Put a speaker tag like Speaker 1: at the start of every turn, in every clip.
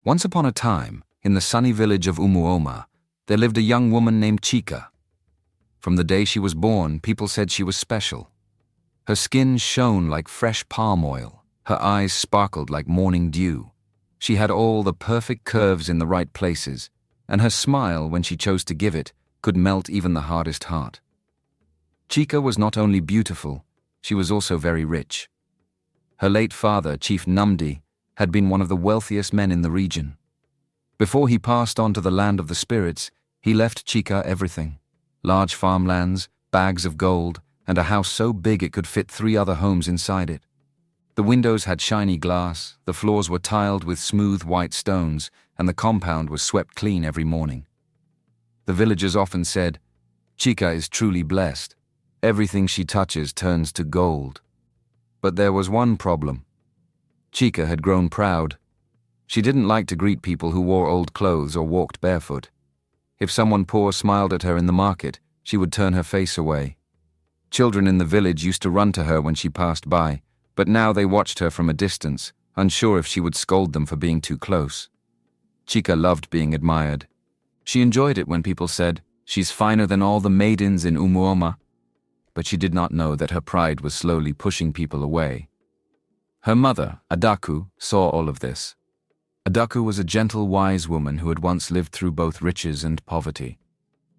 Speaker 1: Once upon a time, in the sunny village of Umuoma, there lived a young woman named Chika. From the day she was born, people said she was special. Her skin shone like fresh palm oil, her eyes sparkled like morning dew. She had all the perfect curves in the right places, and her smile, when she chose to give it, could melt even the hardest heart. Chika was not only beautiful, she was also very rich. Her late father, Chief Numdi, had been one of the wealthiest men in the region. Before he passed on to the land of the spirits, he left Chika everything: large farmlands, bags of gold, and a house so big it could fit 3 other homes inside it. The windows had shiny glass, the floors were tiled with smooth white stones, and the compound was swept clean every morning. The villagers often said, "Chika is truly blessed. Everything she touches turns to gold." But there was one problem. Chika had grown proud. She didn't like to greet people who wore old clothes or walked barefoot. If someone poor smiled at her in the market, she would turn her face away. Children in the village used to run to her when she passed by, but now they watched her from a distance, unsure if she would scold them for being too close. Chika loved being admired. She enjoyed it when people said, "She's finer than all the maidens in Umuoma." But she did not know that her pride was slowly pushing people away. Her mother, Adaku, saw all of this. Adaku was a gentle, wise woman who had once lived through both riches and poverty.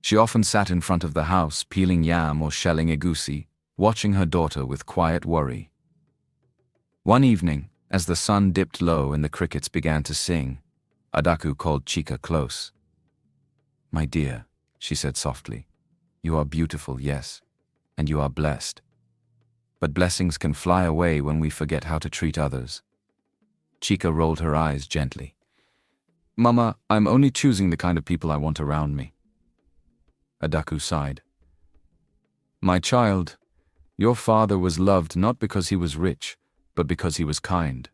Speaker 1: She often sat in front of the house, peeling yam or shelling egusi, watching her daughter with quiet worry. One evening, as the sun dipped low and the crickets began to sing, Adaku called Chika close. "My dear," she said softly, "you are beautiful, yes, and you are blessed. But blessings can fly away when we forget how to treat others." Chika rolled her eyes gently. "Mama, I'm only choosing the kind of people I want around me." Adaku sighed. "My child, your father was loved not because he was rich, but because he was kind.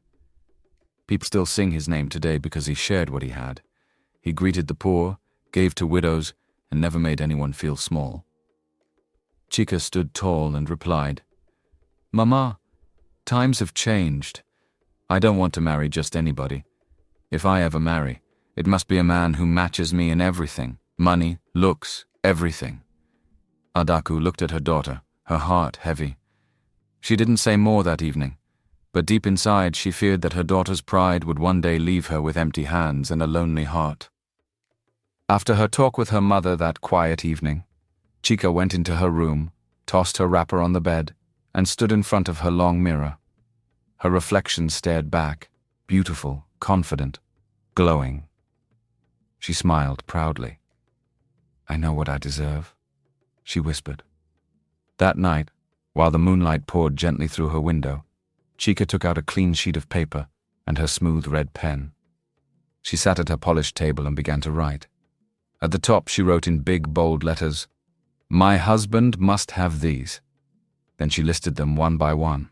Speaker 1: People still sing his name today because he shared what he had. He greeted the poor, gave to widows, and never made anyone feel small." Chika stood tall and replied, "Mama, times have changed. I don't want to marry just anybody. If I ever marry, it must be a man who matches me in everything: money, looks, everything." Adaku looked at her daughter, her heart heavy. She didn't say more that evening, but deep inside she feared that her daughter's pride would one day leave her with empty hands and a lonely heart. After her talk with her mother that quiet evening, Chika went into her room, tossed her wrapper on the bed, and stood in front of her long mirror. Her reflection stared back, beautiful, confident, glowing. She smiled proudly. "I know what I deserve," she whispered. That night, while the moonlight poured gently through her window, Chika took out a clean sheet of paper and her smooth red pen. She sat at her polished table and began to write. At the top she wrote in big, bold letters, "My husband must have these." Then she listed them one by one.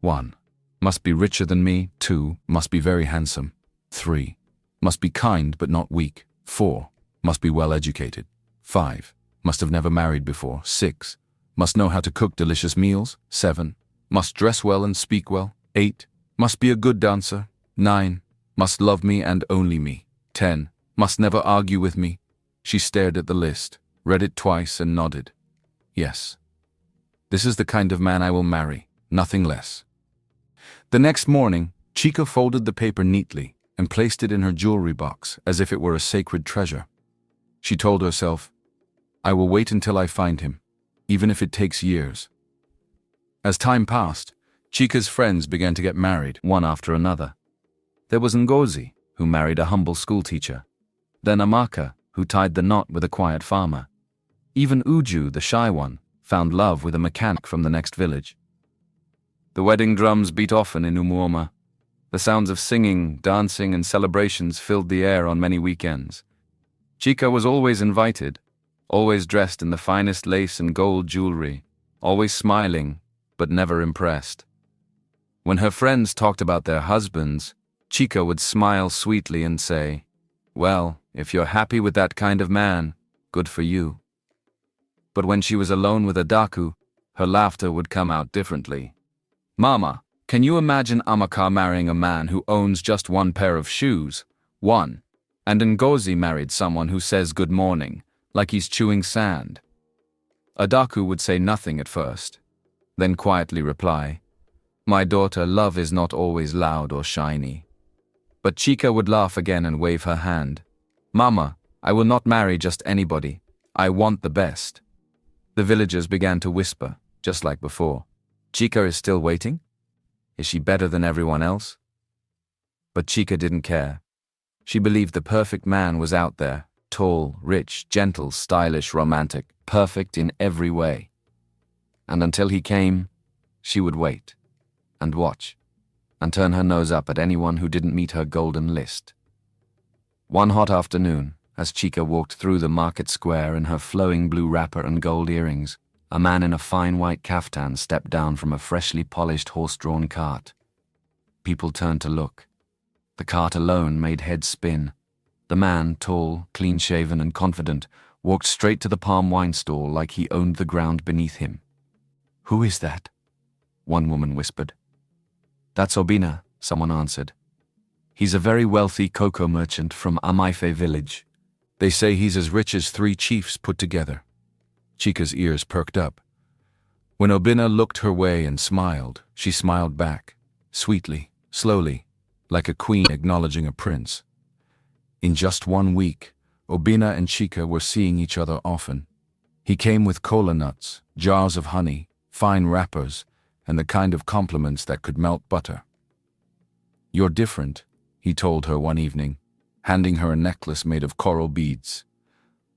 Speaker 1: 1. Must be richer than me. 2. Must be very handsome. 3. Must be kind but not weak. 4. Must be well educated. 5. Must have never married before. 6. Must know how to cook delicious meals. 7. Must dress well and speak well. 8. Must be a good dancer. 9. Must love me and only me. 10. Must never argue with me. She stared at the list, read it twice and nodded. "Yes. This is the kind of man I will marry, nothing less." The next morning, Chika folded the paper neatly and placed it in her jewelry box as if it were a sacred treasure. She told herself, "I will wait until I find him, even if it takes years." As time passed, Chika's friends began to get married, one after another. There was Ngozi, who married a humble schoolteacher. Then Amaka, who tied the knot with a quiet farmer. Even Uju, the shy one, found love with a mechanic from the next village. The wedding drums beat often in Umuoma. The sounds of singing, dancing, and celebrations filled the air on many weekends. Chika was always invited, always dressed in the finest lace and gold jewelry, always smiling, but never impressed. When her friends talked about their husbands, Chika would smile sweetly and say, "Well, if you're happy with that kind of man, good for you." But when she was alone with Adaku, her laughter would come out differently. "Mama, can you imagine Amaka marrying a man who owns just one pair of shoes, 1. And Ngozi married someone who says good morning, like he's chewing sand. Adaku would say nothing at first, then quietly reply, "My daughter, love is not always loud or shiny." But Chika would laugh again and wave her hand. "Mama, I will not marry just anybody. I want the best." The villagers began to whisper, just like before. Chika is still waiting? Is she better than everyone else? But Chika didn't care. She believed the perfect man was out there, tall, rich, gentle, stylish, romantic, perfect in every way. And until he came, she would wait, and watch, and turn her nose up at anyone who didn't meet her golden list. One hot afternoon, as Chika walked through the market square in her flowing blue wrapper and gold earrings, a man in a fine white kaftan stepped down from a freshly polished horse-drawn cart. People turned to look. The cart alone made heads spin. The man, tall, clean-shaven and confident, walked straight to the palm wine stall like he owned the ground beneath him. "Who is that?" one woman whispered. "That's Obina," someone answered. "He's a very wealthy cocoa merchant from Amaife village. They say he's as rich as 3 chiefs put together." Chika's ears perked up. When Obina looked her way and smiled, she smiled back, sweetly, slowly, like a queen acknowledging a prince. In just 1 week, Obina and Chika were seeing each other often. He came with cola nuts, jars of honey, fine wrappers, and the kind of compliments that could melt butter. "You're different," he told her one evening, handing her a necklace made of coral beads.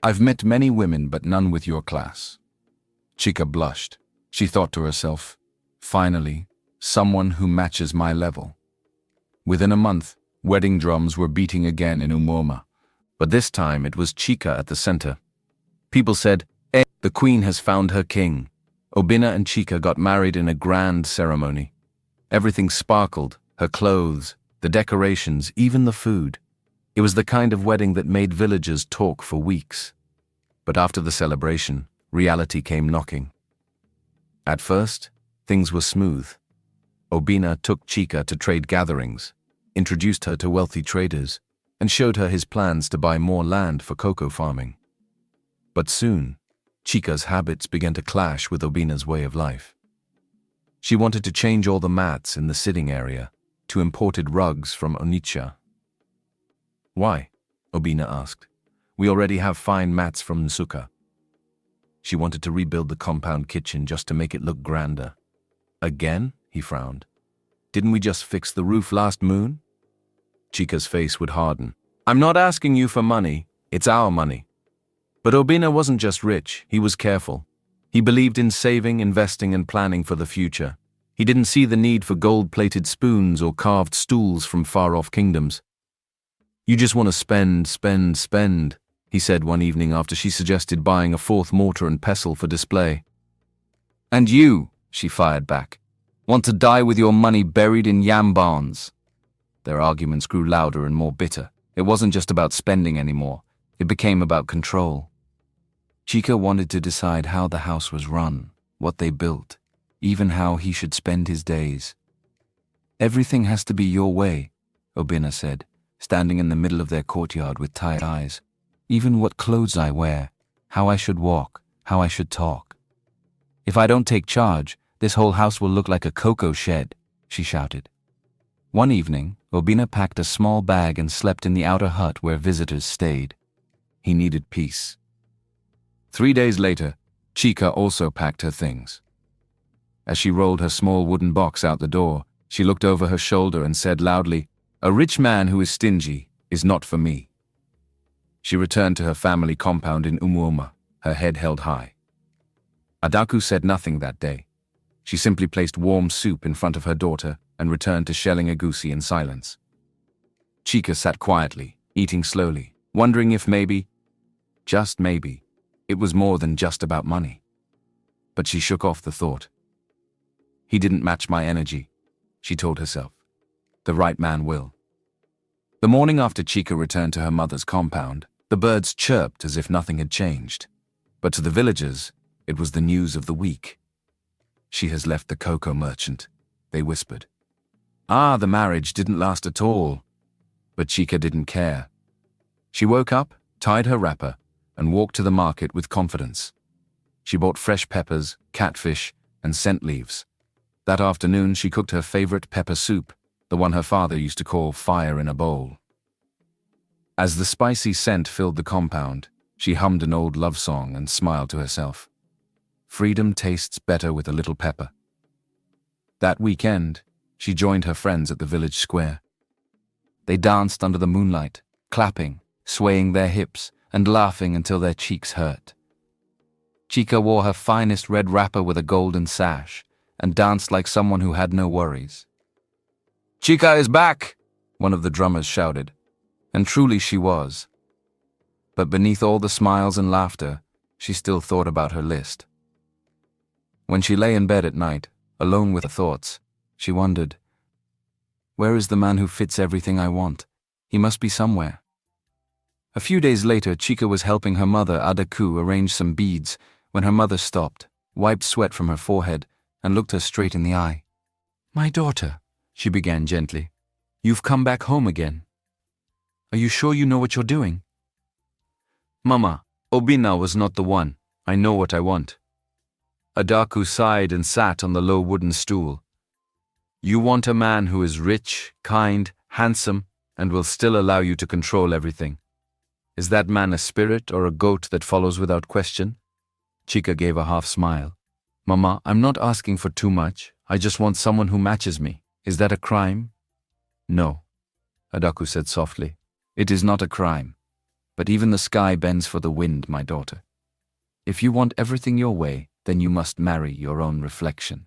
Speaker 1: "I've met many women, but none with your class." Chika blushed. She thought to herself, "Finally, someone who matches my level." Within a month, wedding drums were beating again in Umuoma, but this time it was Chika at the center. People said, the queen has found her king." Obina and Chika got married in a grand ceremony. Everything sparkled, her clothes, the decorations, even the food. It was the kind of wedding that made villagers talk for weeks. But after the celebration, reality came knocking. At first, things were smooth. Obina took Chika to trade gatherings, introduced her to wealthy traders, and showed her his plans to buy more land for cocoa farming. But soon, Chika's habits began to clash with Obina's way of life. She wanted to change all the mats in the sitting area to imported rugs from Onitsha. "Why?" Obina asked. "We already have fine mats from Nsuka." She wanted to rebuild the compound kitchen just to make it look grander. "Again?" he frowned. "Didn't we just fix the roof last moon?" Chika's face would harden. "I'm not asking you for money, it's our money." But Obina wasn't just rich, he was careful. He believed in saving, investing and planning for the future. He didn't see the need for gold-plated spoons or carved stools from far-off kingdoms. "You just want to spend," he said one evening after she suggested buying a 4th mortar and pestle for display. "And you," she fired back, "want to die with your money buried in yam barns." Their arguments grew louder and more bitter. It wasn't just about spending anymore. It became about control. Chika wanted to decide how the house was run, what they built, even how he should spend his days. "Everything has to be your way," Obina said, standing in the middle of their courtyard with tired eyes. "Even what clothes I wear, how I should walk, how I should talk. If I don't take charge, this whole house will look like a cocoa shed," she shouted. One evening, Obina packed a small bag and slept in the outer hut where visitors stayed. He needed peace. 3 days later, Chika also packed her things. As she rolled her small wooden box out the door, she looked over her shoulder and said loudly, "A rich man who is stingy is not for me." She returned to her family compound in Umuoma, her head held high. Adaku said nothing that day. She simply placed warm soup in front of her daughter and returned to shelling egusi in silence. Chika sat quietly, eating slowly, wondering if maybe, just maybe, it was more than just about money. But she shook off the thought. "He didn't match my energy," she told herself. "The right man will." The morning after Chika returned to her mother's compound, the birds chirped as if nothing had changed. But to the villagers, it was the news of the week. "She has left the cocoa merchant," they whispered. "Ah, the marriage didn't last at all." But Chica didn't care. She woke up, tied her wrapper, and walked to the market with confidence. She bought fresh peppers, catfish, and scent leaves. That afternoon, she cooked her favorite pepper soup, the one her father used to call fire in a bowl. As the spicy scent filled the compound, she hummed an old love song and smiled to herself. Freedom tastes better with a little pepper. That weekend, she joined her friends at the village square. They danced under the moonlight, clapping, swaying their hips, and laughing until their cheeks hurt. Chica wore her finest red wrapper with a golden sash and danced like someone who had no worries. "Chica is back!" one of the drummers shouted, and truly she was. But beneath all the smiles and laughter, she still thought about her list. When she lay in bed at night, alone with her thoughts, she wondered, "Where is the man who fits everything I want? He must be somewhere." A few days later, Chica was helping her mother, Adaku, arrange some beads when her mother stopped, wiped sweat from her forehead, and looked her straight in the eye. "My daughter," she began gently, "you've come back home again. Are you sure you know what you're doing?" "Mama, Obina was not the one. I know what I want." Adaku sighed and sat on the low wooden stool. "You want a man who is rich, kind, handsome, and will still allow you to control everything. Is that man a spirit or a goat that follows without question?" Chica gave a half smile. "Mama, I'm not asking for too much. I just want someone who matches me. Is that a crime?" "No," Adaku said softly. "It is not a crime. But even the sky bends for the wind, my daughter. If you want everything your way, then you must marry your own reflection."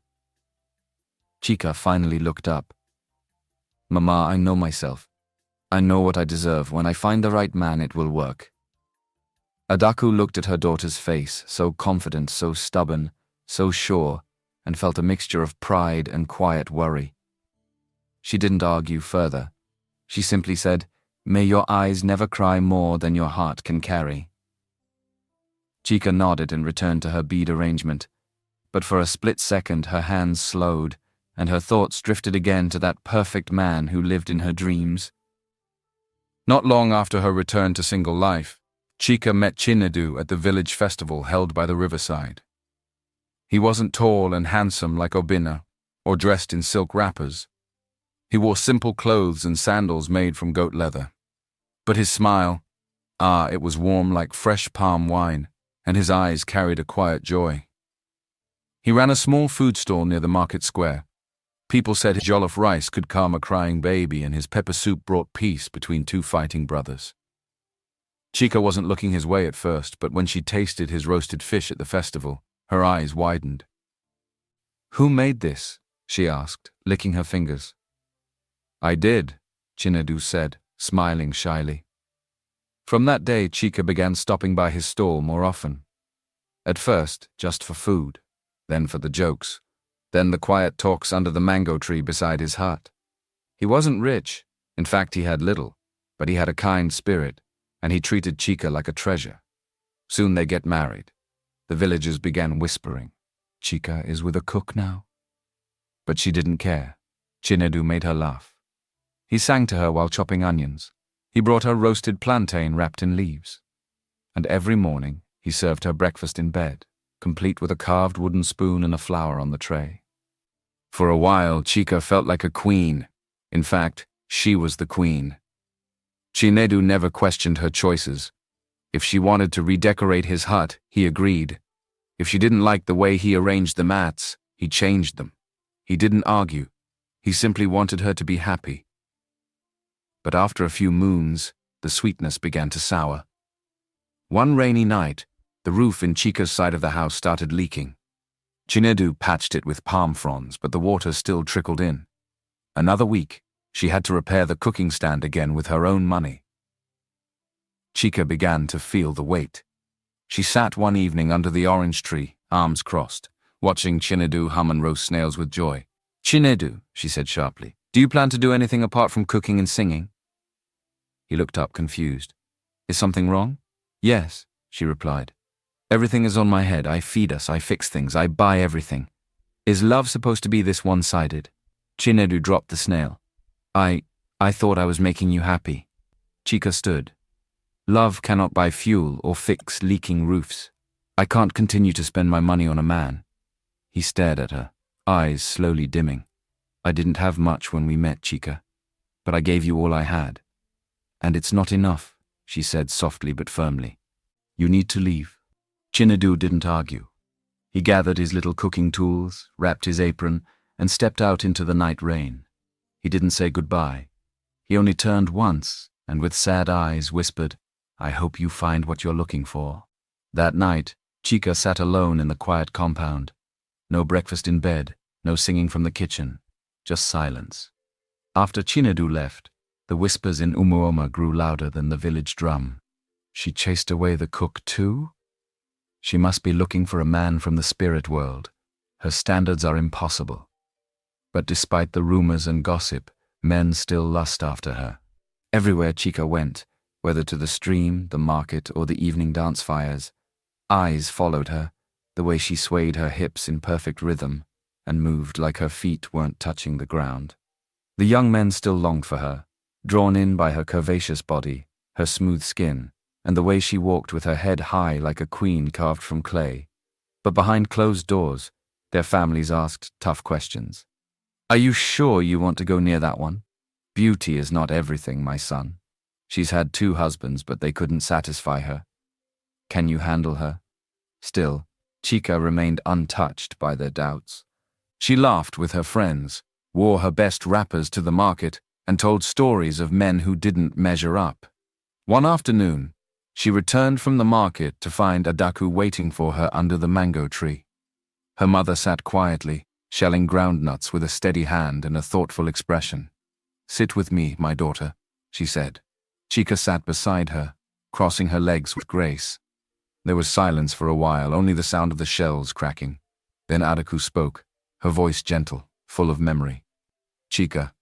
Speaker 1: Chica finally looked up. "Mama, I know myself. I know what I deserve. When I find the right man, it will work." Adaku looked at her daughter's face, so confident, so stubborn, so sure, and felt a mixture of pride and quiet worry. She didn't argue further. She simply said, "May your eyes never cry more than your heart can carry." Chica nodded and returned to her bead arrangement, but for a split second her hands slowed, and her thoughts drifted again to that perfect man who lived in her dreams. Not long after her return to single life, Chica met Chinedu at the village festival held by the riverside. He wasn't tall and handsome like Obina, or dressed in silk wrappers. He wore simple clothes and sandals made from goat leather. But his smile, it was warm like fresh palm wine, and his eyes carried a quiet joy. He ran a small food stall near the market square. People said his jollof rice could calm a crying baby, and his pepper soup brought peace between two fighting brothers. Chica wasn't looking his way at first, but when she tasted his roasted fish at the festival, her eyes widened. "Who made this?" she asked, licking her fingers. "I did," Chinedu said, smiling shyly. From that day, Chica began stopping by his stall more often. At first, just for food, then for the jokes, then the quiet talks under the mango tree beside his hut. He wasn't rich, in fact he had little, but he had a kind spirit, and he treated Chica like a treasure. Soon they get married. The villagers began whispering, "Chica is with a cook now." But she didn't care. Chinedu made her laugh. He sang to her while chopping onions. He brought her roasted plantain wrapped in leaves. And every morning, he served her breakfast in bed, complete with a carved wooden spoon and a flower on the tray. For a while, Chica felt like a queen. In fact, she was the queen. Chinedu never questioned her choices. If she wanted to redecorate his hut, he agreed. If she didn't like the way he arranged the mats, he changed them. He didn't argue. He simply wanted her to be happy. But after a few moons, the sweetness began to sour. One rainy night, the roof in Chica's side of the house started leaking. Chinedu patched it with palm fronds, but the water still trickled in. Another week, she had to repair the cooking stand again with her own money. Chica began to feel the weight. She sat one evening under the orange tree, arms crossed, watching Chinedu hum and roast snails with joy. "Chinedu," she said sharply, "do you plan to do anything apart from cooking and singing?" He looked up confused. "Is something wrong?" "Yes," she replied. "Everything is on my head. I feed us, I fix things, I buy everything. Is love supposed to be this one-sided?" Chinedu dropped the snail. I I thought I was making you happy. Chica stood. Love cannot buy fuel or fix leaking roofs. I can't continue to spend my money on a man. He stared at her, eyes slowly dimming. I didn't have much when we met, Chica, but I gave you all I had. And it's not enough, she said softly but firmly. You need to leave. Chinadu didn't argue. He gathered his little cooking tools, wrapped his apron, and stepped out into the night rain. He didn't say goodbye. He only turned once, and with sad eyes whispered, I hope you find what you're looking for. That night, Chica sat alone in the quiet compound. No breakfast in bed, no singing from the kitchen, just silence. After Chinadu left, the whispers in Umuoma grew louder than the village drum. She chased away the cook too? She must be looking for a man from the spirit world. Her standards are impossible. But despite the rumors and gossip, men still lust after her. Everywhere Chica went, whether to the stream, the market, or the evening dance fires, eyes followed her, the way she swayed her hips in perfect rhythm and moved like her feet weren't touching the ground. The young men still longed for her, drawn in by her curvaceous body, her smooth skin, and the way she walked with her head high like a queen carved from clay. But behind closed doors, their families asked tough questions. Are you sure you want to go near that one? Beauty is not everything, my son. She's had 2 husbands, but they couldn't satisfy her. Can you handle her? Still, Chica remained untouched by their doubts. She laughed with her friends, wore her best wrappers to the market, and told stories of men who didn't measure up. One afternoon, she returned from the market to find Adaku waiting for her under the mango tree. Her mother sat quietly, shelling groundnuts with a steady hand and a thoughtful expression. Sit with me, my daughter, she said. Chica sat beside her, crossing her legs with grace. There was silence for a while, only the sound of the shells cracking. Then Adaku spoke, her voice gentle, full of memory. Chica,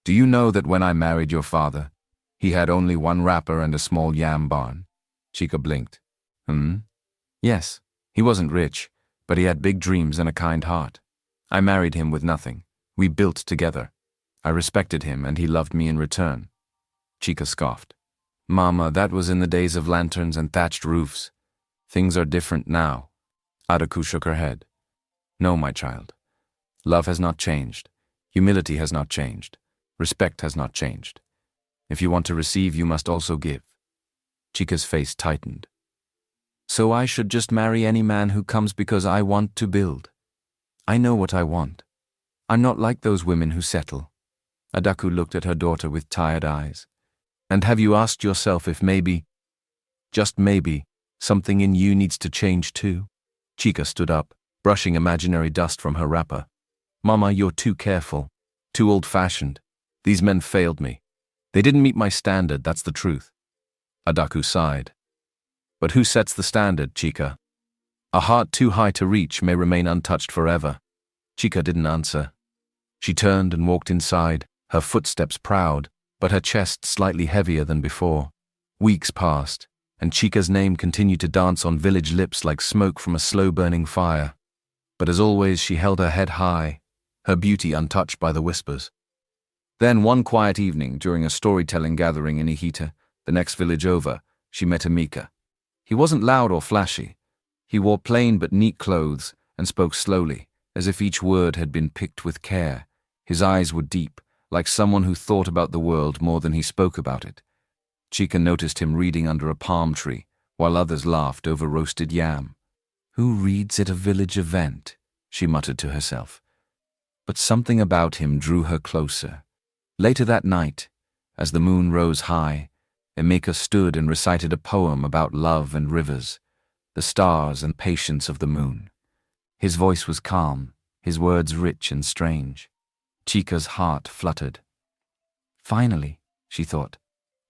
Speaker 1: do you know that when I married your father, he had only 1 wrapper and a small yam barn? Chica blinked. Yes, he wasn't rich, but he had big dreams and a kind heart. I married him with nothing. We built together. I respected him and he loved me in return. Chica scoffed. Mama, that was in the days of lanterns and thatched roofs. Things are different now. Adaku shook her head. No, my child. Love has not changed. Humility has not changed. Respect has not changed. If you want to receive, you must also give. Chica's face tightened. So I should just marry any man who comes because I want to build. I know what I want. I'm not like those women who settle. Adaku looked at her daughter with tired eyes. And have you asked yourself if maybe, just maybe, something in you needs to change too? Chica stood up, brushing imaginary dust from her wrapper. Mama, you're too careful, too old-fashioned. These men failed me. They didn't meet my standard, that's the truth. Adaku sighed. But who sets the standard, Chica? A heart too high to reach may remain untouched forever. Chica didn't answer. She turned and walked inside, her footsteps proud, but her chest slightly heavier than before. Weeks passed, and Chica's name continued to dance on village lips like smoke from a slow-burning fire. But as always, she held her head high, her beauty untouched by the whispers. Then one quiet evening, during a storytelling gathering in Ihita, the next village over, she met Amika. He wasn't loud or flashy. He wore plain but neat clothes and spoke slowly, as if each word had been picked with care. His eyes were deep, like someone who thought about the world more than he spoke about it. Chica noticed him reading under a palm tree, while others laughed over roasted yam. Who reads at a village event? She muttered to herself. But something about him drew her closer. Later that night, as the moon rose high, Emeka stood and recited a poem about love and rivers, the stars and patience of the moon. His voice was calm, his words rich and strange. Chica's heart fluttered. Finally, she thought,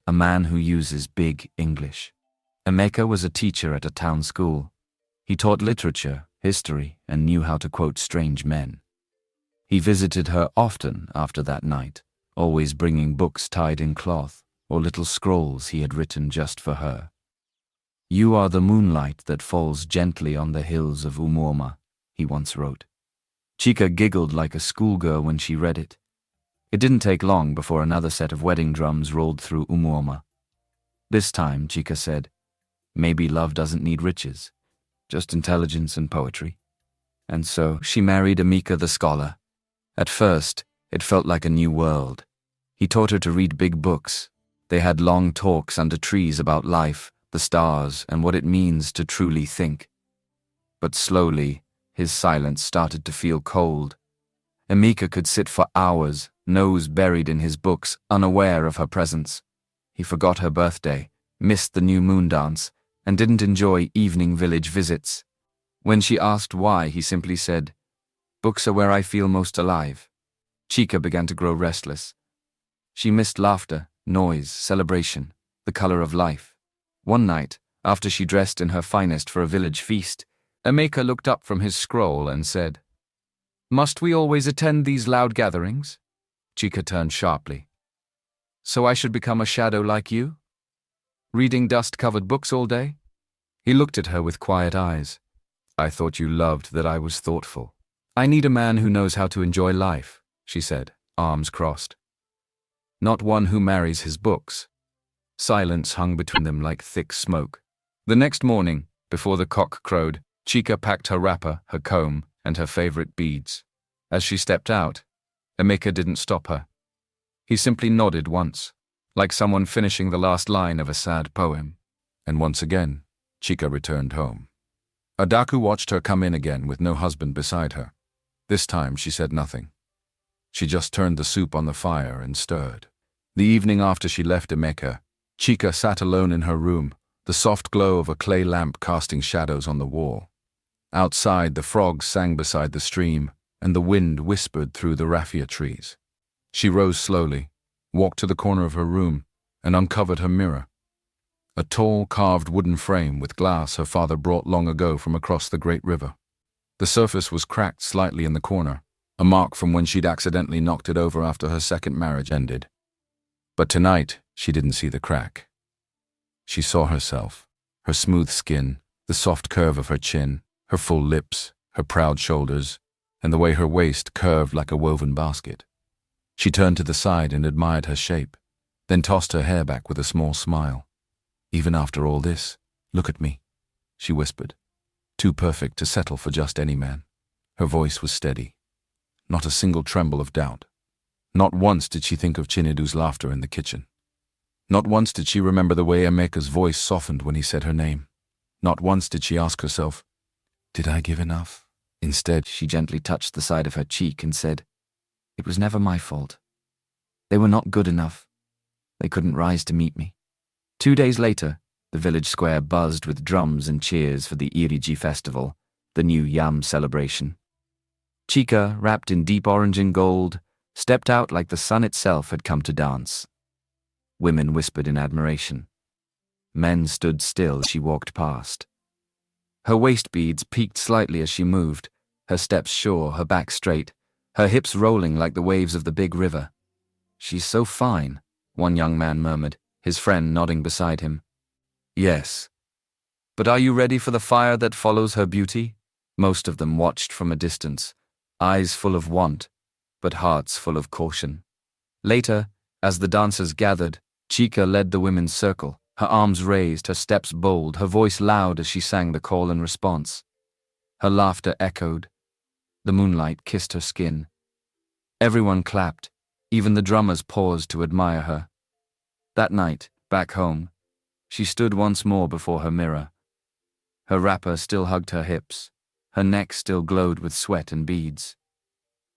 Speaker 1: a man who uses big English. Emeka was a teacher at a town school. He taught literature, history, and knew how to quote strange men. He visited her often after that night, always bringing books tied in cloth or little scrolls he had written just for her. You are the moonlight that falls gently on the hills of Umuoma, he once wrote. Chica giggled like a schoolgirl when she read it. It didn't take long before another set of wedding drums rolled through Umuoma. This time, Chika said, maybe love doesn't need riches, just intelligence and poetry. And so she married Emeka the scholar. At first, it felt like a new world. He taught her to read big books. They had long talks under trees about life, the stars, and what it means to truly think. But slowly, his silence started to feel cold. Emeka could sit for hours, nose buried in his books, unaware of her presence. He forgot her birthday, missed the new moon dance, and didn't enjoy evening village visits. When she asked why, he simply said, "Books are where I feel most alive." Chika began to grow restless. She missed laughter, noise, celebration, the color of life. One night, after she dressed in her finest for a village feast, Emeka looked up from his scroll and said, "Must we always attend these loud gatherings?" Chika turned sharply. "So I should become a shadow like you? Reading dust-covered books all day?" He looked at her with quiet eyes. "I thought you loved that I was thoughtful." "I need a man who knows how to enjoy life," she said, arms crossed. "Not one who marries his books." Silence hung between them like thick smoke. The next morning, before the cock crowed, Chika packed her wrapper, her comb, and her favorite beads. As she stepped out, Emeka didn't stop her. He simply nodded once, like someone finishing the last line of a sad poem. And once again, Chika returned home. Adaku watched her come in again with no husband beside her. This time she said nothing. She just turned the soup on the fire and stirred. The evening after she left Emeka, Chika sat alone in her room, the soft glow of a clay lamp casting shadows on the wall. Outside, the frogs sang beside the stream, and the wind whispered through the raffia trees. She rose slowly, walked to the corner of her room, and uncovered her mirror. A tall, carved wooden frame with glass her father brought long ago from across the great river. The surface was cracked slightly in the corner, a mark from when she'd accidentally knocked it over after her second marriage ended. But tonight, she didn't see the crack. She saw herself, her smooth skin, the soft curve of her chin, her full lips, her proud shoulders, and the way her waist curved like a woven basket. She turned to the side and admired her shape, then tossed her hair back with a small smile. "Even after all this, look at me," she whispered, too perfect to settle for just any man. Her voice was steady, not a single tremble of doubt. Not once did she think of Chinedu's laughter in the kitchen. Not once did she remember the way Emeka's voice softened when he said her name. Not once did she ask herself, "Did I give enough?" Instead, she gently touched the side of her cheek and said, "It was never my fault. They were not good enough. They couldn't rise to meet me." 2 days later, the village square buzzed with drums and cheers for the Iriji festival, the new yam celebration. Chika, wrapped in deep orange and gold, stepped out like the sun itself had come to dance. Women whispered in admiration. Men stood still as she walked past. Her waist beads peaked slightly as she moved, her steps sure, her back straight, her hips rolling like the waves of the big river. "She's so fine," one young man murmured, his friend nodding beside him. "Yes. But are you ready for the fire that follows her beauty?" Most of them watched from a distance, eyes full of want, but hearts full of caution. Later, as the dancers gathered, Chika led the women's circle, her arms raised, her steps bold, her voice loud as she sang the call and response. Her laughter echoed. The moonlight kissed her skin. Everyone clapped, even the drummers paused to admire her. That night, back home, she stood once more before her mirror. Her wrapper still hugged her hips, her neck still glowed with sweat and beads.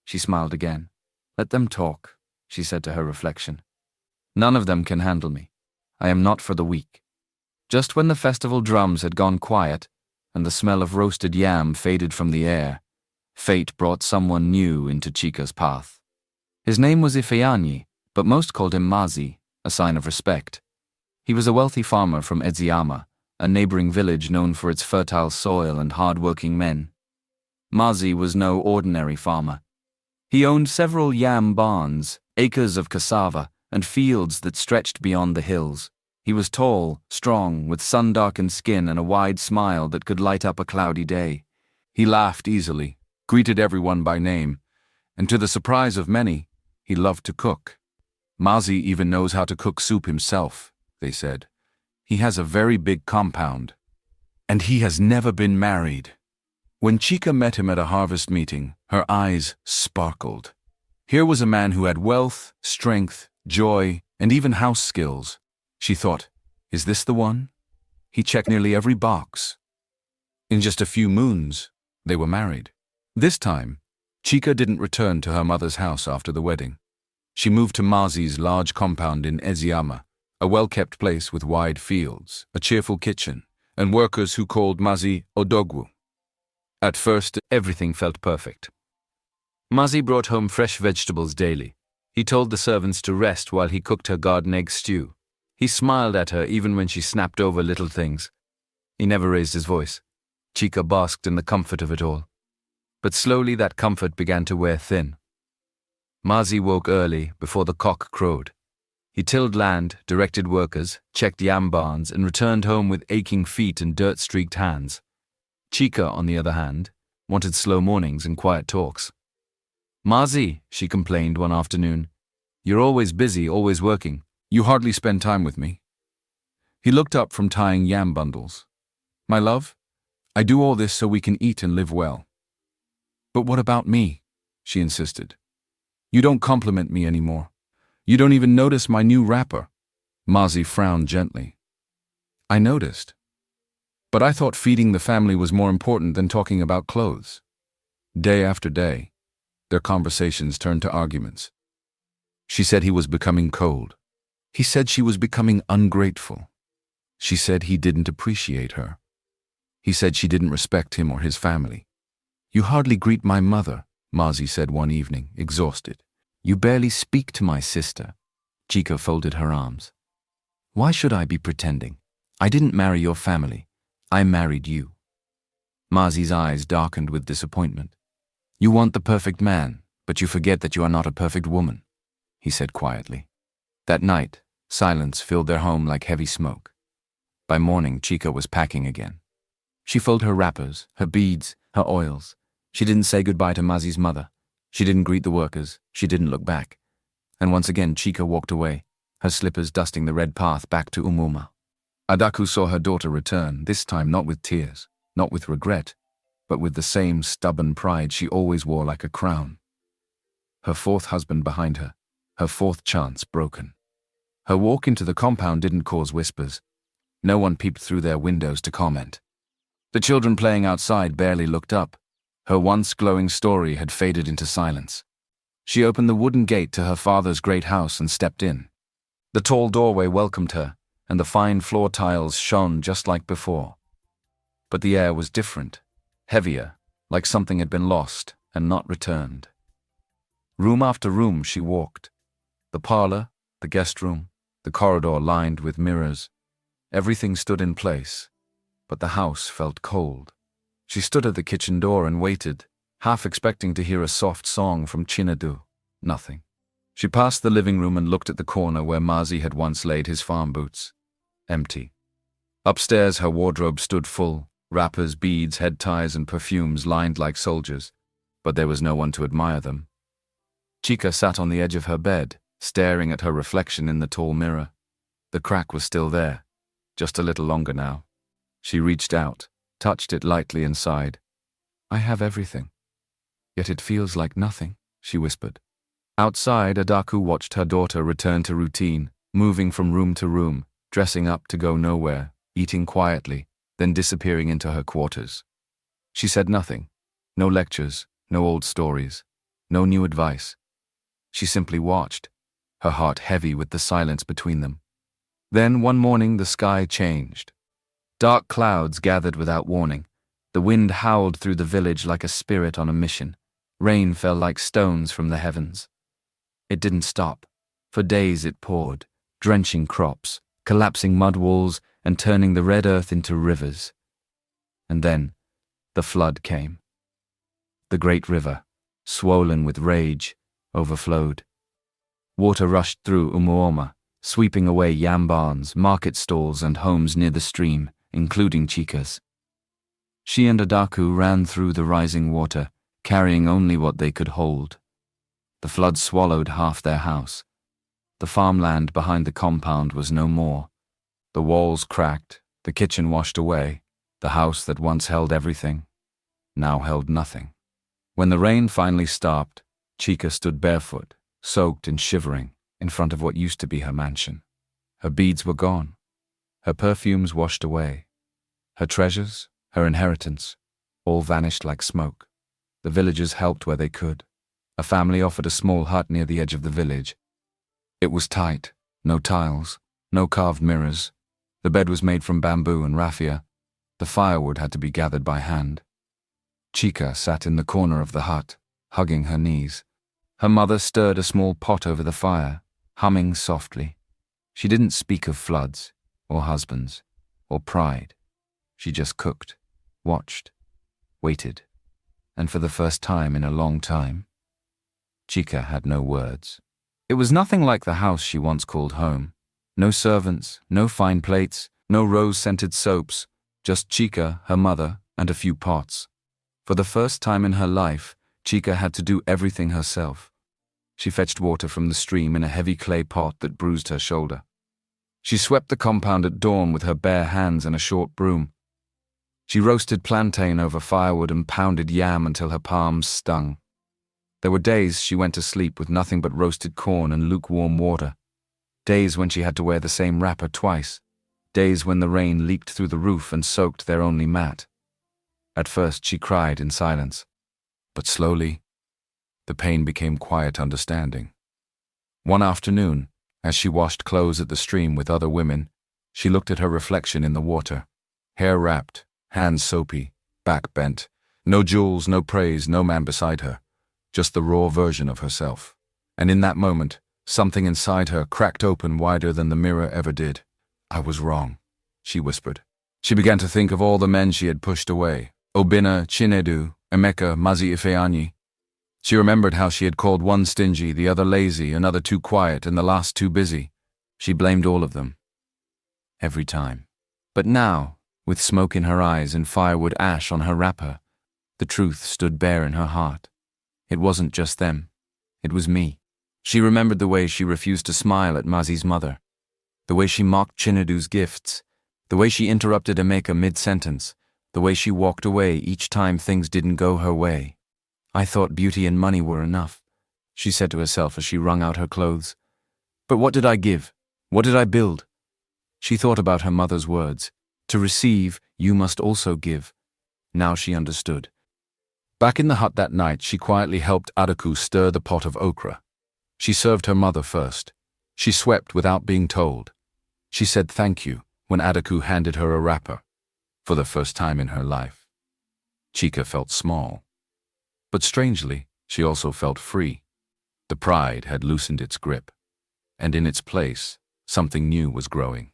Speaker 1: She smiled again. "Let them talk," she said to her reflection. "None of them can handle me. I am not for the weak." Just when the festival drums had gone quiet and the smell of roasted yam faded from the air, fate brought someone new into Chika's path. His name was Ifeanyi, but most called him Mazi, a sign of respect. He was a wealthy farmer from Edziyama, a neighboring village known for its fertile soil and hard-working men. Mazi was no ordinary farmer. He owned several yam barns, acres of cassava, and fields that stretched beyond the hills. He was tall, strong, with sun-darkened skin and a wide smile that could light up a cloudy day. He laughed easily, greeted everyone by name, and to the surprise of many, He loved to cook. Mazi even knows how to cook soup himself, they said. He has a very big compound. And he has never been married. When Chica met him at a harvest meeting, her eyes sparkled. Here was a man who had wealth, strength, joy, and even house skills. She thought, is this the one? He checked nearly every box. In just a few moons, they were married. This time, Chica didn't return to her mother's house after the wedding. She moved to Mazi's large compound in Eziyama, a well-kept place with wide fields, a cheerful kitchen, and workers who called Mazi Odogwu. At first, everything felt perfect. Mazi brought home fresh vegetables daily. He told the servants to rest while he cooked her garden egg stew. He smiled at her even when she snapped over little things. He never raised his voice. Chica basked in the comfort of it all. But slowly that comfort began to wear thin. Mazi woke early before the cock crowed. He tilled land, directed workers, checked yam barns, and returned home with aching feet and dirt-streaked hands. Chica, on the other hand, wanted slow mornings and quiet talks. "Mazi," she complained one afternoon, "you're always busy, always working. You hardly spend time with me." He looked up from tying yam bundles. "My love, I do all this so we can eat and live well." "But what about me?" she insisted. "You don't compliment me anymore. You don't even notice my new wrapper." Mazi frowned gently. "I noticed. But I thought feeding the family was more important than talking about clothes." Day after day, their conversations turned to arguments. She said he was becoming cold. He said she was becoming ungrateful. She said he didn't appreciate her. He said she didn't respect him or his family. "You hardly greet my mother," Mazi said one evening, exhausted. "You barely speak to my sister." Chica folded her arms. "Why should I be pretending? I didn't marry your family. I married you." Mazi's eyes darkened with disappointment. "You want the perfect man, but you forget that you are not a perfect woman," he said quietly. That night, silence filled their home like heavy smoke. By morning, Chica was packing again. She folded her wrappers, her beads, her oils. She didn't say goodbye to Mazi's mother. She didn't greet the workers. She didn't look back. And once again, Chica walked away, her slippers dusting the red path back to Umuma. Adaku saw her daughter return, this time not with tears, not with regret, but with the same stubborn pride she always wore like a crown. Her fourth husband behind her, her fourth chance broken. Her walk into the compound didn't cause whispers. No one peeped through their windows to comment. The children playing outside barely looked up. Her once glowing story had faded into silence. She opened the wooden gate to her father's great house and stepped in. The tall doorway welcomed her, and the fine floor tiles shone just like before. But the air was different, heavier, like something had been lost and not returned. Room after room she walked. The parlor, the guest room, the corridor lined with mirrors. Everything stood in place, but the house felt cold. She stood at the kitchen door and waited, half expecting to hear a soft song from Chinadu. Nothing. She passed the living room and looked at the corner where Mazi had once laid his farm boots. Empty. Upstairs her wardrobe stood full, wrappers, beads, head ties, and perfumes lined like soldiers, but there was no one to admire them. Chica sat on the edge of her bed, staring at her reflection in the tall mirror. The crack was still there, just a little longer now. She reached out, touched it lightly and sighed. "I have everything. Yet it feels like nothing," she whispered. Outside, Adaku watched her daughter return to routine, moving from room to room, dressing up to go nowhere, eating quietly, then disappearing into her quarters. She said nothing. No lectures, no old stories, no new advice. She simply watched, her heart heavy with the silence between them. Then one morning the sky changed. Dark clouds gathered without warning. The wind howled through the village like a spirit on a mission. Rain fell like stones from the heavens. It didn't stop. For days it poured, drenching crops, collapsing mud walls, and turning the red earth into rivers. And then the flood came. The great river, swollen with rage, overflowed. Water rushed through Umuoma, sweeping away yam barns, market stalls, and homes near the stream, including Chica's. She and Adaku ran through the rising water, carrying only what they could hold. The flood swallowed half their house. The farmland behind the compound was no more. The walls cracked, the kitchen washed away. The house that once held everything now held nothing. When the rain finally stopped, Chica stood barefoot, soaked and shivering, in front of what used to be her mansion. Her beads were gone. Her perfumes washed away. Her treasures, her inheritance, all vanished like smoke. The villagers helped where they could. A family offered a small hut near the edge of the village. It was tight, no tiles, no carved mirrors. The bed was made from bamboo and raffia. The firewood had to be gathered by hand. Chica sat in the corner of the hut, hugging her knees. Her mother stirred a small pot over the fire, humming softly. She didn't speak of floods, or husbands, or pride. She just cooked, watched, waited, and for the first time in a long time, Chica had no words. It was nothing like the house she once called home. No servants, no fine plates, no rose-scented soaps, just Chica, her mother, and a few pots. For the first time in her life, Chica had to do everything herself. She fetched water from the stream in a heavy clay pot that bruised her shoulder. She swept the compound at dawn with her bare hands and a short broom. She roasted plantain over firewood and pounded yam until her palms stung. There were days she went to sleep with nothing but roasted corn and lukewarm water. Days when she had to wear the same wrapper twice. Days when the rain leaked through the roof and soaked their only mat. At first she cried in silence, but slowly, the pain became quiet understanding. One afternoon, as she washed clothes at the stream with other women, she looked at her reflection in the water. Hair wrapped, hands soapy, back bent. No jewels, no praise, no man beside her. Just the raw version of herself. And in that moment, something inside her cracked open wider than the mirror ever did. "I was wrong," she whispered. She began to think of all the men she had pushed away. Obinna, Chinedu, Emeka, Mazi Ifeanyi. She remembered how she had called one stingy, the other lazy, another too quiet, and the last too busy. She blamed all of them. Every time. But now, with smoke in her eyes and firewood ash on her wrapper, the truth stood bare in her heart. It wasn't just them. It was me. She remembered the way she refused to smile at Mazi's mother, the way she mocked Chinedu's gifts, the way she interrupted Emeka mid-sentence, the way she walked away each time things didn't go her way. "I thought beauty and money were enough," she said to herself as she wrung out her clothes. "But what did I give? What did I build?" She thought about her mother's words. To receive, you must also give. Now she understood. Back in the hut that night, she quietly helped Adaku stir the pot of okra. She served her mother first. She swept without being told. She said thank you when Adaku handed her a wrapper. For the first time in her life, Chica felt small. But strangely, she also felt free. The pride had loosened its grip, and in its place, something new was growing.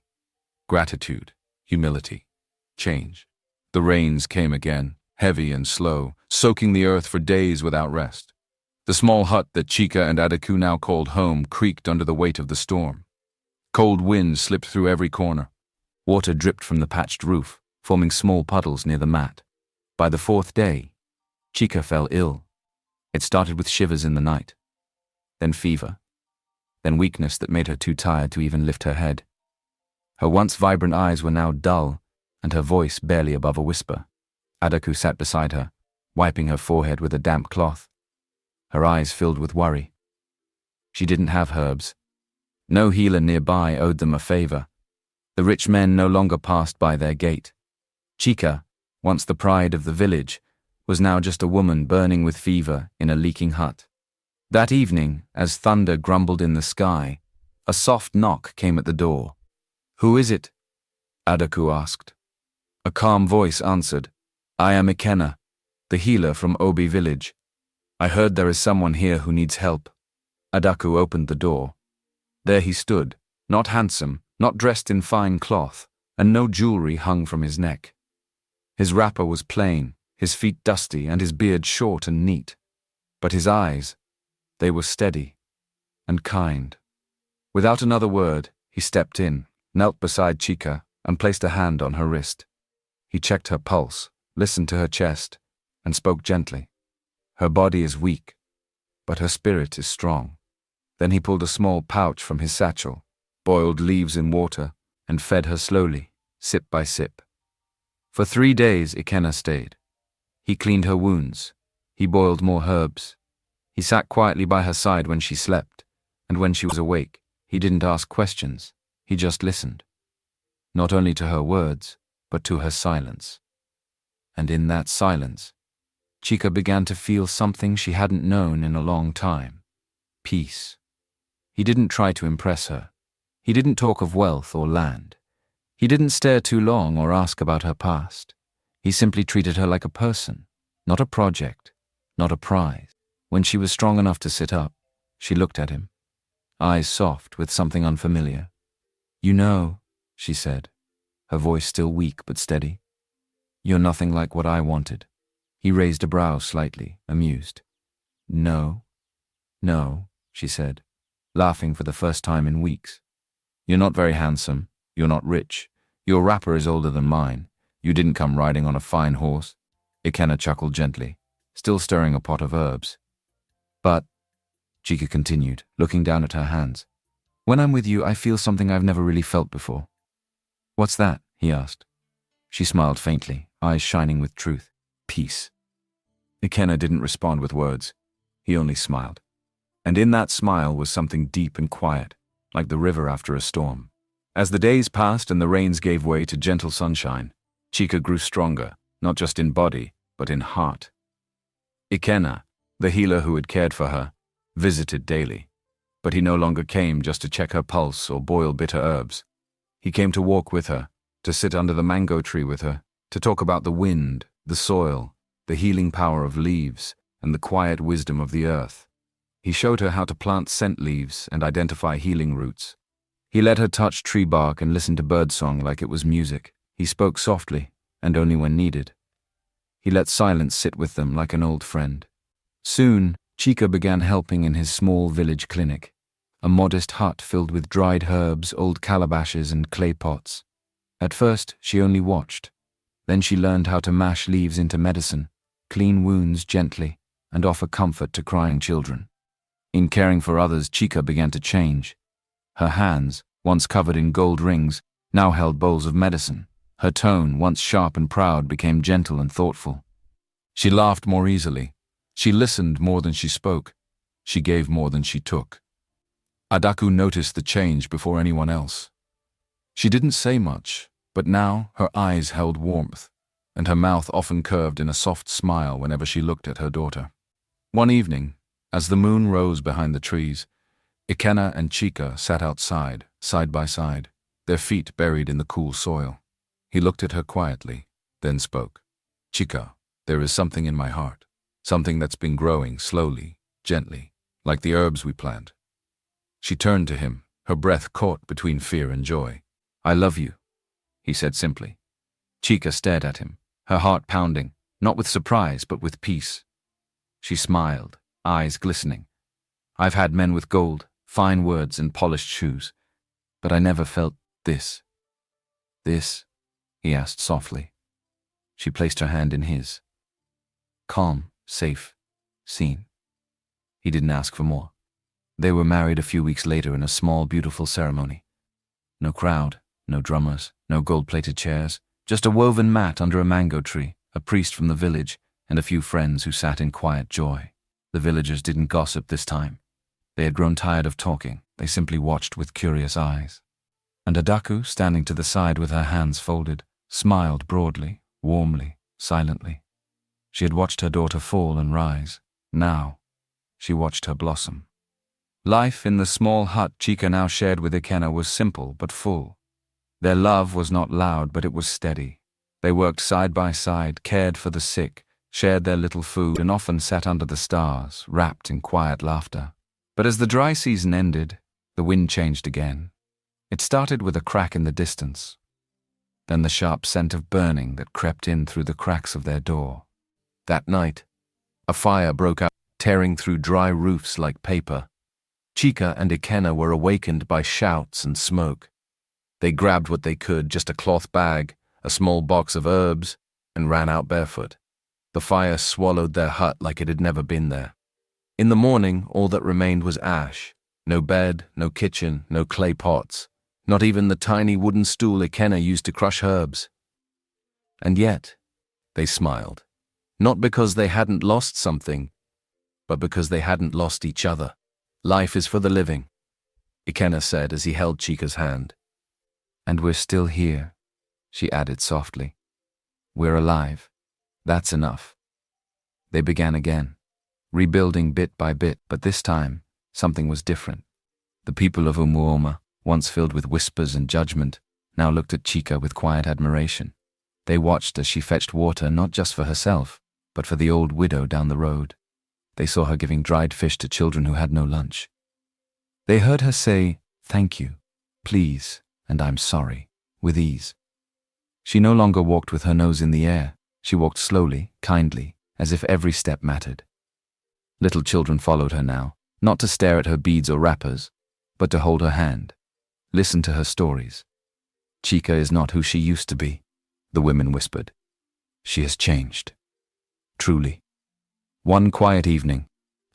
Speaker 1: Gratitude, humility, change. The rains came again, heavy and slow, soaking the earth for days without rest. The small hut that Chica and Adaku now called home creaked under the weight of the storm. Cold winds slipped through every corner. Water dripped from the patched roof, forming small puddles near the mat. By the fourth day, Chica fell ill. It started with shivers in the night, then fever, then weakness that made her too tired to even lift her head. Her once vibrant eyes were now dull, and her voice barely above a whisper. Adaku sat beside her, wiping her forehead with a damp cloth. Her eyes filled with worry. She didn't have herbs. No healer nearby owed them a favor. The rich men no longer passed by their gate. Chica, once the pride of the village, was now just a woman burning with fever in a leaking hut. That evening, as thunder grumbled in the sky, a soft knock came at the door. "Who is it?" Adaku asked. A calm voice answered, "I am Ikenna, the healer from Obi village. I heard there is someone here who needs help." Adaku opened the door. There he stood, not handsome, not dressed in fine cloth, and no jewelry hung from his neck. His wrapper was plain, his feet dusty, and his beard short and neat. But his eyes, they were steady and kind. Without another word, he stepped in, knelt beside Chica, and placed a hand on her wrist. He checked her pulse, listened to her chest, and spoke gently. "Her body is weak, but her spirit is strong." Then he pulled a small pouch from his satchel, boiled leaves in water, and fed her slowly, sip by sip. For 3 days Ikenna stayed. He cleaned her wounds. He boiled more herbs. He sat quietly by her side when she slept, and when she was awake, he didn't ask questions. He just listened. Not only to her words, but to her silence. And in that silence, Chika began to feel something she hadn't known in a long time. Peace. He didn't try to impress her. He didn't talk of wealth or land. He didn't stare too long or ask about her past. He simply treated her like a person, not a project, not a prize. When she was strong enough to sit up, she looked at him, eyes soft with something unfamiliar. "You know," she said, her voice still weak but steady, "you're nothing like what I wanted." He raised a brow slightly, amused. No, she said, laughing for the first time in weeks. "You're not very handsome. You're not rich. Your wrapper is older than mine. You didn't come riding on a fine horse." Ikenna chuckled gently, still stirring a pot of herbs. "But," Chika continued, looking down at her hands, "when I'm with you, I feel something I've never really felt before." "What's that?" he asked. She smiled faintly, eyes shining with truth. "Peace." Ikenna didn't respond with words. He only smiled. And in that smile was something deep and quiet, like the river after a storm. As the days passed and the rains gave way to gentle sunshine, Chika grew stronger, not just in body, but in heart. Ikenna, the healer who had cared for her, visited daily. But he no longer came just to check her pulse or boil bitter herbs. He came to walk with her, to sit under the mango tree with her, to talk about the wind, the soil, the healing power of leaves, and the quiet wisdom of the earth. He showed her how to plant scent leaves and identify healing roots. He let her touch tree bark and listen to birdsong like it was music. He spoke softly, and only when needed. He let silence sit with them like an old friend. Soon, Chika began helping in his small village clinic, a modest hut filled with dried herbs, old calabashes, and clay pots. At first, she only watched. Then she learned how to mash leaves into medicine, clean wounds gently, and offer comfort to crying children. In caring for others, Chika began to change. Her hands, once covered in gold rings, now held bowls of medicine. Her tone, once sharp and proud, became gentle and thoughtful. She laughed more easily. She listened more than she spoke. She gave more than she took. Adaku noticed the change before anyone else. She didn't say much, but now her eyes held warmth, and her mouth often curved in a soft smile whenever she looked at her daughter. One evening, as the moon rose behind the trees, Ikenna and Chika sat outside, side by side, their feet buried in the cool soil. He looked at her quietly, then spoke. "Chika, there is something in my heart, something that's been growing slowly, gently, like the herbs we plant." She turned to him, her breath caught between fear and joy. "I love you," he said simply. Chika stared at him, her heart pounding, not with surprise but with peace. She smiled, eyes glistening. "I've had men with gold, fine words, and polished shoes, but I never felt this." "This?" he asked softly. She placed her hand in his. Calm, safe, seen. He didn't ask for more. They were married a few weeks later in a small, beautiful ceremony. No crowd, no drummers, no gold-plated chairs, just a woven mat under a mango tree, a priest from the village, and a few friends who sat in quiet joy. The villagers didn't gossip this time. They had grown tired of talking. They simply watched with curious eyes. And Adaku, standing to the side with her hands folded, smiled broadly, warmly, silently. She had watched her daughter fall and rise. Now, she watched her blossom. Life in the small hut Chika now shared with Ikenna was simple but full. Their love was not loud, but it was steady. They worked side by side, cared for the sick, shared their little food, and often sat under the stars, wrapped in quiet laughter. But as the dry season ended, the wind changed again. It started with a crack in the distance, then the sharp scent of burning that crept in through the cracks of their door. That night, a fire broke out, tearing through dry roofs like paper. Chika and Ikenna were awakened by shouts and smoke. They grabbed what they could, just a cloth bag, a small box of herbs, and ran out barefoot. The fire swallowed their hut like it had never been there.
Speaker 2: In the morning, all that remained was ash. No bed, no kitchen, no clay pots, not even the tiny wooden stool Ikenna used to crush herbs. And yet, they smiled. Not because they hadn't lost something, but because they hadn't lost each other. Life is for the living, Ikenna said as he held Chika's hand.
Speaker 1: And we're still here, she added softly. We're alive. That's enough. They began again, rebuilding bit by bit, but this time, something was different. The people of Umuoma, once filled with whispers and judgment, now looked at Chika with quiet admiration. They watched as she fetched water not just for herself, but for the old widow down the road. They saw her giving dried fish to children who had no lunch. They heard her say, "Thank you, please, and I'm sorry," with ease. She no longer walked with her nose in the air. She walked slowly, kindly, as if every step mattered. Little children followed her now, not to stare at her beads or wrappers, but to hold her hand, listen to her stories. "Chika is not who she used to be," the women whispered. "She has changed. Truly." One quiet evening,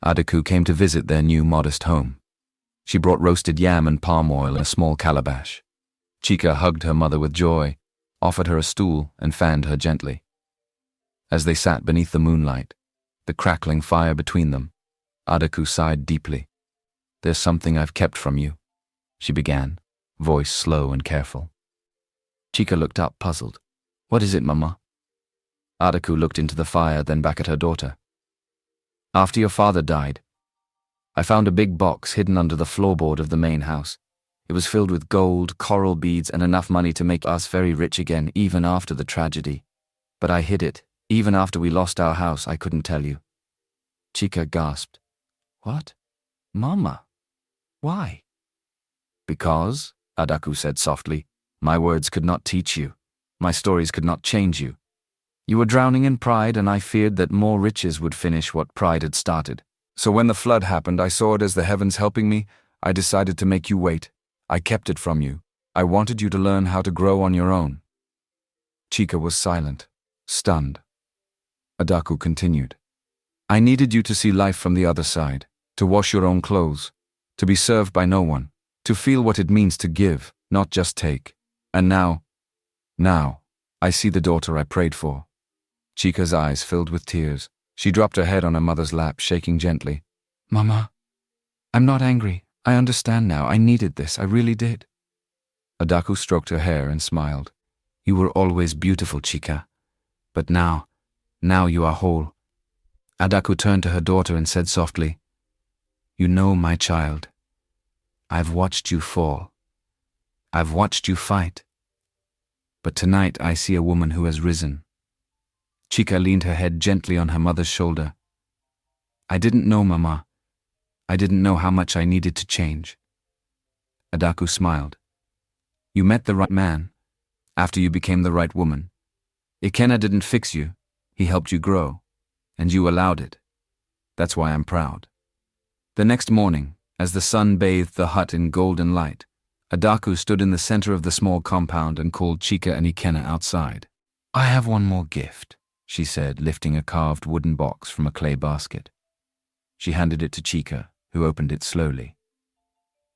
Speaker 1: Adaku came to visit their new modest home. She brought roasted yam and palm oil in a small calabash. Chika hugged her mother with joy, offered her a stool, and fanned her gently. As they sat beneath the moonlight, the crackling fire between them, Adaku sighed deeply. "There's something I've kept from you," she began, voice slow and careful. Chika looked up, puzzled. "What is it, Mama?" Adaku looked into the fire, then back at her daughter. "After your father died, I found a big box hidden under the floorboard of the main house. It was filled with gold, coral beads, and enough money to make us very rich again, even after the tragedy. But I hid it. Even after we lost our house, I couldn't tell you." Chika gasped. "What? Mama? Why?" "Because," Adaku said softly, "my words could not teach you. My stories could not change you. You were drowning in pride, and I feared that more riches would finish what pride had started. So when the flood happened, I saw it as the heavens helping me. I decided to make you wait. I kept it from you. I wanted you to learn how to grow on your own." Chika was silent, stunned. Adaku continued. "I needed you to see life from the other side, to wash your own clothes, to be served by no one, to feel what it means to give, not just take. And now, I see the daughter I prayed for." Chika's eyes filled with tears. She dropped her head on her mother's lap, shaking gently. "Mama, I'm not angry. I understand now. I needed this. I really did." Adaku stroked her hair and smiled. "You were always beautiful, Chika. But now you are whole." Adaku turned to her daughter and said softly, "You know, my child, I've watched you fall. I've watched you fight. But tonight I see a woman who has risen." Chika leaned her head gently on her mother's shoulder. "I didn't know, Mama. I didn't know how much I needed to change." Adaku smiled. "You met the right man, after you became the right woman. Ikenna didn't fix you. He helped you grow, and you allowed it. That's why I'm proud." The next morning, as the sun bathed the hut in golden light, Adaku stood in the center of the small compound and called Chika and Ikenna outside. "I have one more gift," she said, lifting a carved wooden box from a clay basket. She handed it to Chika, who opened it slowly.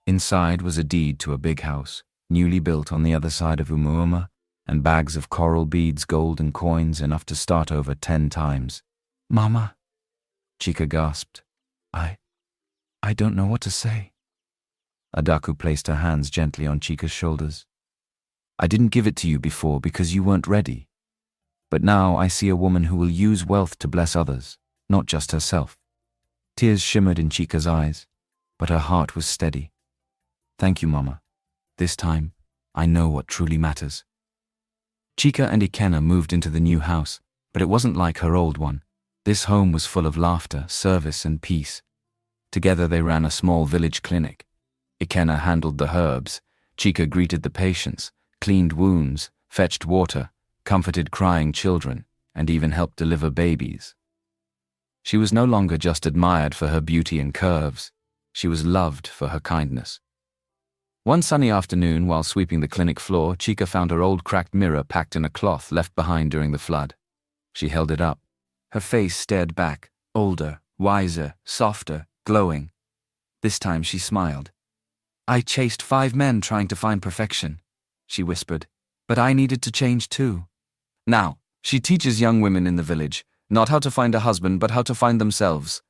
Speaker 1: Inside was a deed to a big house, newly built on the other side of Umuoma, and bags of coral beads, gold, and coins enough to start over 10 times. "Mama," Chika gasped. I don't know what to say." Adaku placed her hands gently on Chika's shoulders. "I didn't give it to you before because you weren't ready. But now I see a woman who will use wealth to bless others, not just herself." Tears shimmered in Chika's eyes, but her heart was steady. "Thank you, Mama. This time, I know what truly matters." Chika and Ikenna moved into the new house, but it wasn't like her old one. This home was full of laughter, service, and peace. Together they ran a small village clinic. Ikenna handled the herbs, Chika greeted the patients, cleaned wounds, fetched water, comforted crying children, and even helped deliver babies. She was no longer just admired for her beauty and curves. She was loved for her kindness. One sunny afternoon, while sweeping the clinic floor, Chika found her old cracked mirror packed in a cloth left behind during the flood. She held it up. Her face stared back, older, wiser, softer, glowing. This time she smiled. "I chased 5 men trying to find perfection," she whispered, "but I needed to change too." Now, she teaches young women in the village not how to find a husband but how to find themselves.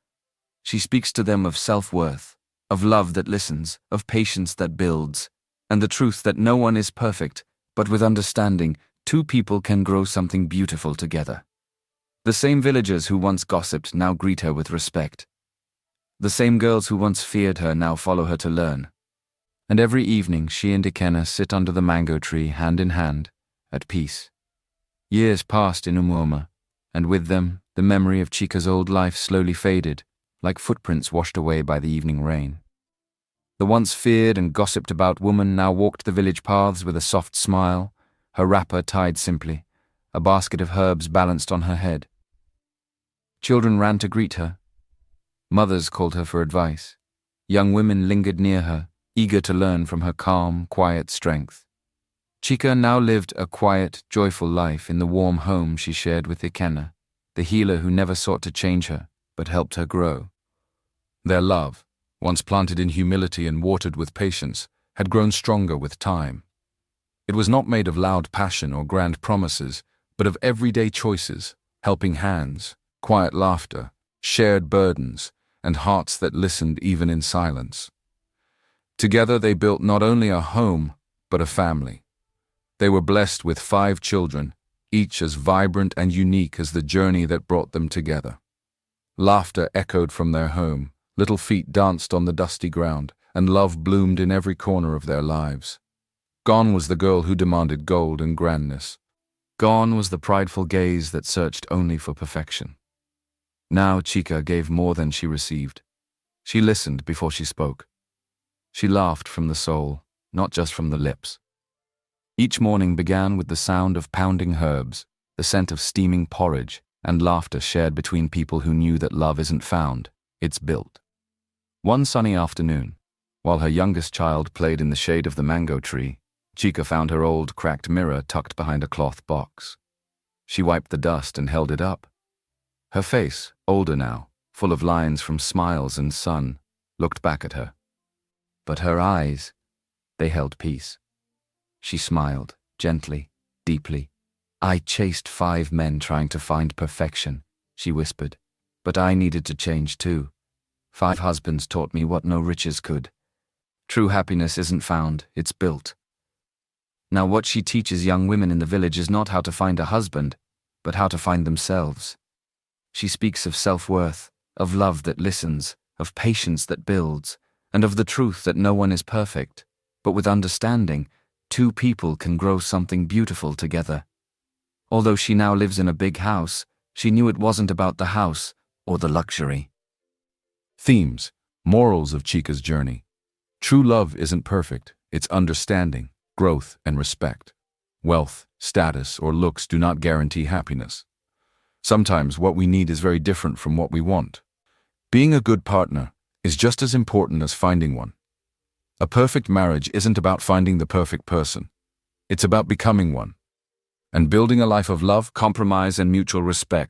Speaker 1: She speaks to them of self-worth, of love that listens, of patience that builds, and the truth that no one is perfect, but with understanding, 2 people can grow something beautiful together. The same villagers who once gossiped now greet her with respect. The same girls who once feared her now follow her to learn. And every evening she and Ikenna sit under the mango tree hand in hand, at peace. Years passed in Umuoma, and with them the memory of Chika's old life slowly faded, like footprints washed away by the evening rain. The once feared and gossiped about woman now walked the village paths with a soft smile, her wrapper tied simply, a basket of herbs balanced on her head. Children ran to greet her. Mothers called her for advice. Young women lingered near her, eager to learn from her calm, quiet strength. Chika now lived a quiet, joyful life in the warm home she shared with Ikenna, the healer who never sought to change her, but helped her grow. Their love, once planted in humility and watered with patience, had grown stronger with time. It was not made of loud passion or grand promises, but of everyday choices, helping hands, quiet laughter, shared burdens, and hearts that listened even in silence. Together they built not only a home, but a family. They were blessed with 5 children, each as vibrant and unique as the journey that brought them together. Laughter echoed from their home, little feet danced on the dusty ground, and love bloomed in every corner of their lives. Gone was the girl who demanded gold and grandness. Gone was the prideful gaze that searched only for perfection. Now Chika gave more than she received. She listened before she spoke. She laughed from the soul, not just from the lips. Each morning began with the sound of pounding herbs, the scent of steaming porridge, and laughter shared between people who knew that love isn't found, it's built. One sunny afternoon, while her youngest child played in the shade of the mango tree, Chika found her old, cracked mirror tucked behind a cloth box. She wiped the dust and held it up. Her face, older now, full of lines from smiles and sun, looked back at her. But her eyes, they held peace. She smiled, gently, deeply. "I chased 5 men trying to find perfection," she whispered, "but I needed to change too. 5 husbands taught me what no riches could. True happiness isn't found, it's built." Now what she teaches young women in the village is not how to find a husband, but how to find themselves. She speaks of self-worth, of love that listens, of patience that builds, and of the truth that no one is perfect, but with understanding, 2 people can grow something beautiful together. Although she now lives in a big house, she knew it wasn't about the house or the luxury.
Speaker 2: Themes, morals of Chika's journey. True love isn't perfect, it's understanding, growth, and respect. Wealth, status, or looks do not guarantee happiness. Sometimes what we need is very different from what we want. Being a good partner is just as important as finding one. A perfect marriage isn't about finding the perfect person. It's about becoming one and building a life of love, compromise, and mutual respect.